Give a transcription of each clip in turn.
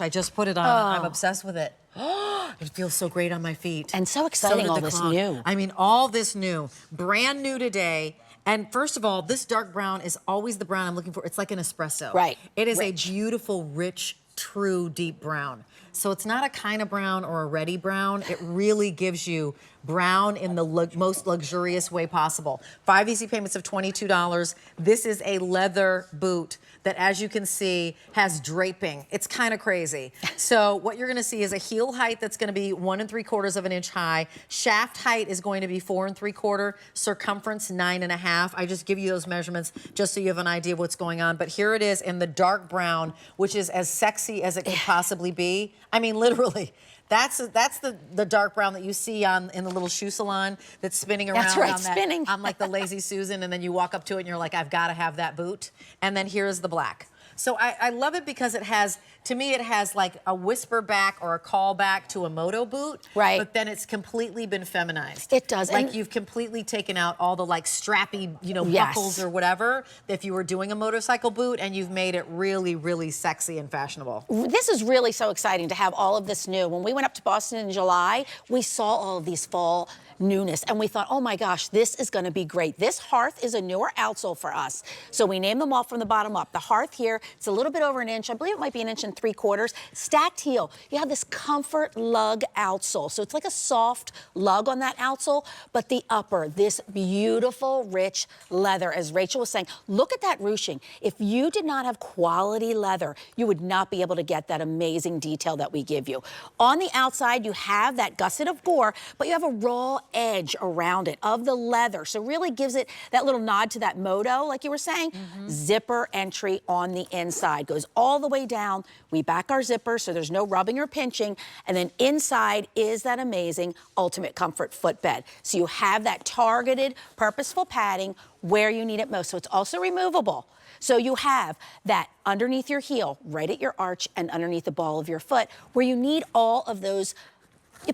I just put it on. I'm obsessed with it. It feels so great on my feet. And so exciting, all this new. I mean, all this new. Brand new today. And first of all, this dark brown is always the brown I'm looking for. It's like an espresso. Right. It is a beautiful, rich, true, deep brown. So it's not a kind of brown or a ready brown. It really gives you brown in the most luxurious way possible. 5 easy payments of $22. This is a leather boot that, as you can see, has draping. It's kind of crazy. So what you're gonna see is a heel height that's gonna be 1 3/4 of an inch high. Shaft height is going to be 4 3/4. Circumference 9 1/2. I just give you those measurements just so you have an idea of what's going on. But here it is in the dark brown, which is as sexy as it could possibly be. I mean, literally. That's the dark brown that you see in the little shoe salon that's spinning around. That's right, on spinning. On like the Lazy Susan, and then you walk up to it and you're like, I've got to have that boot. And then here's the black. So I love it because it has, to me, it has like a whisper back or a call back to a moto boot. Right. But then it's completely been feminized. It does. Like and you've completely taken out all the like strappy, buckles or whatever, if you were doing a motorcycle boot, and you've made it really, really sexy and fashionable. This is really so exciting to have all of this new. When we went up to Boston in July, we saw all of these fall newness, and we thought, oh my gosh, this is gonna be great. This Hearth is a newer outsole for us. So we named them all from the bottom up. The Hearth here, it's a little bit over an inch. I believe it might be 1 3/4 inches. Stacked heel. You have this comfort lug outsole. So it's like a soft lug on that outsole, but the upper, this beautiful, rich leather, as Rachel was saying. Look at that ruching. If you did not have quality leather, you would not be able to get that amazing detail that we give you. On the outside, you have that gusset of gore, but you have a raw edge around it of the leather. So really gives it that little nod to that moto, like you were saying. Zipper entry on the inside. Goes all the way down. We back our zipper so there's no rubbing or pinching. And then inside is that amazing ultimate comfort footbed. So you have that targeted, purposeful padding where you need it most. So it's also removable. So you have that underneath your heel, right at your arch and underneath the ball of your foot, where you need all of those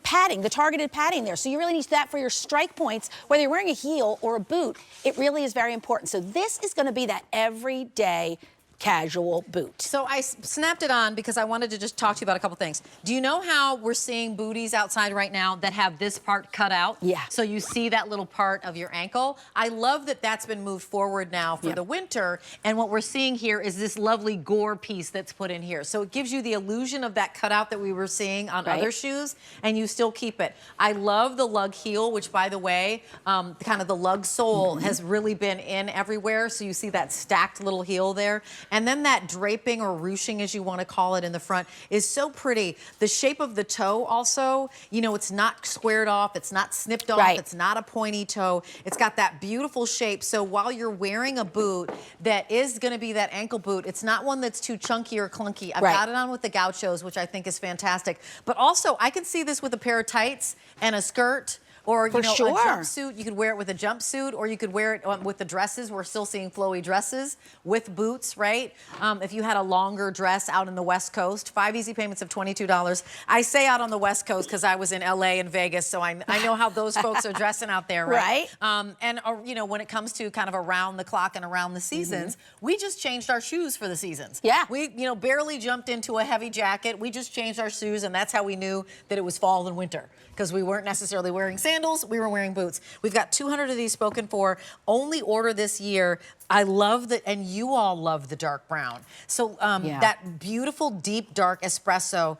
padding, the targeted padding there. So you really need that for your strike points, whether you're wearing a heel or a boot. It really is very important. So this is going to be that everyday casual boot. So I snapped it on because I wanted to just talk to you about a couple things. Do you know how we're seeing booties outside right now that have this part cut out? Yeah. So you see that little part of your ankle? I love that that's been moved forward now for the winter. And what we're seeing here is this lovely gore piece that's put in here. So it gives you the illusion of that cutout that we were seeing on other shoes, and you still keep it. I love the lug heel, which, by the way, kind of the lug sole has really been in everywhere. So you see that stacked little heel there. And then that draping or ruching, as you want to call it, in the front is so pretty. The shape of the toe also, it's not squared off, it's not snipped off, it's not a pointy toe. It's got that beautiful shape. So while you're wearing a boot that is going to be that ankle boot, it's not one that's too chunky or clunky. I've got it on with the gauchos, which I think is fantastic. But also, I can see this with a pair of tights and a skirt. Or, a jumpsuit. You could wear it with a jumpsuit, or you could wear it with the dresses. We're still seeing flowy dresses with boots, right? If you had a longer dress out in the West Coast, 5 easy payments of $22. I say out on the West Coast because I was in LA and Vegas, so I know how those folks are dressing out there, right? And when it comes to kind of around the clock and around the seasons, we just changed our shoes for the seasons. Yeah. We, barely jumped into a heavy jacket. We just changed our shoes, and that's how we knew that it was fall and winter, because we weren't necessarily wearing sandals, we were wearing boots. We've got 200 of these spoken for. Only order this year. I love that, and you all love the dark brown. So that beautiful, deep, dark espresso,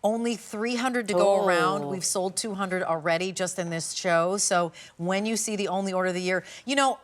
only 300 to go around. We've sold 200 already just in this show. So when you see the only order of the year,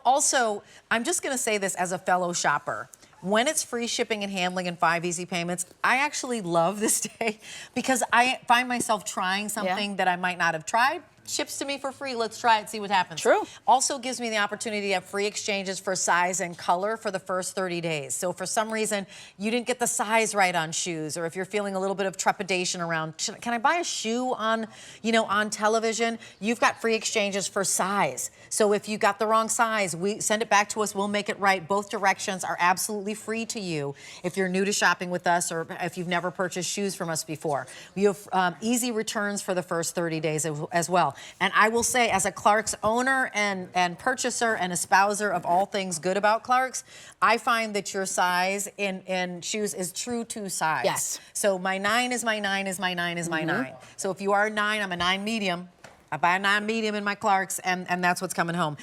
also, I'm just gonna say this as a fellow shopper. When it's free shipping and handling and 5 easy payments, I actually love this day because I find myself trying something that I might not have tried. Ships to me for free. Let's try it, see what happens. True. Also gives me the opportunity to have free exchanges for size and color for the first 30 days. So if for some reason you didn't get the size right on shoes, or if you're feeling a little bit of trepidation around, can I buy a shoe on, on television? You've got free exchanges for size. So if you got the wrong size, we send it back to us. We'll make it right. Both directions are absolutely free to you if you're new to shopping with us, or if you've never purchased shoes from us before. You have easy returns for the first 30 days as well. And I will say, as a Clarks owner and purchaser and espouser of all things good about Clarks, I find that your size in shoes is true to size. Yes. So my 9 is my 9 is my 9 is my 9. So if you are a 9, I'm a 9 medium. I buy a 9 medium in my Clarks, and that's what's coming home.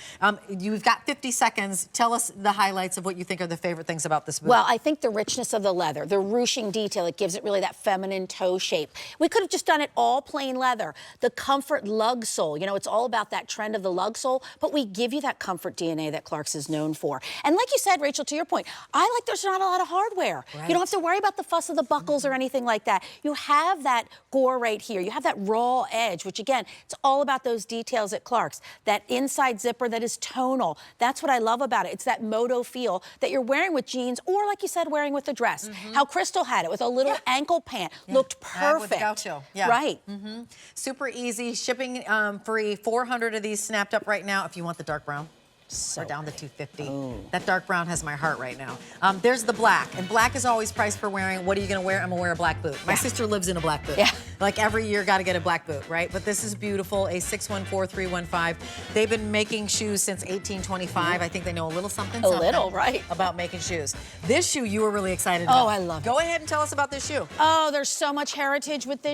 You've got 50 seconds. Tell us the highlights of what you think are the favorite things about this boot. Well, I think the richness of the leather, the ruching detail, it gives it really that feminine toe shape. We could have just done it all plain leather. The comfort lug sole, you know, it's all about that trend of the lug sole, but we give you that comfort DNA that Clarks is known for. And like you said, Rachel, to your point, I like there's not a lot of hardware. Right. You don't have to worry about the fuss of the buckles or anything like that. You have that gore right here. You have that raw edge, which again, it's all about those details at Clarks. That inside zipper that is tonal. That's what I love about it. It's that moto feel that you're wearing with jeans or, like you said, wearing with a dress. How Crystal had it with a little ankle pant. Looked perfect. With the gaucho. Yeah. Right. Super easy, shipping free. 400 of these snapped up right now if you want the dark brown. We're down to 250. That dark brown has my heart right now. There's the black, and black is always priced for wearing. What are you gonna wear? I'm gonna wear a black boot. My sister lives in a black boot. Yeah. Like every year, gotta get a black boot, right? But this is beautiful, a 614315. They've been making shoes since 1825. I think they know a little something. A little, right. About making shoes. This shoe you were really excited Oh, about. I love it. Go ahead and tell us about this shoe. Oh, there's so much heritage with this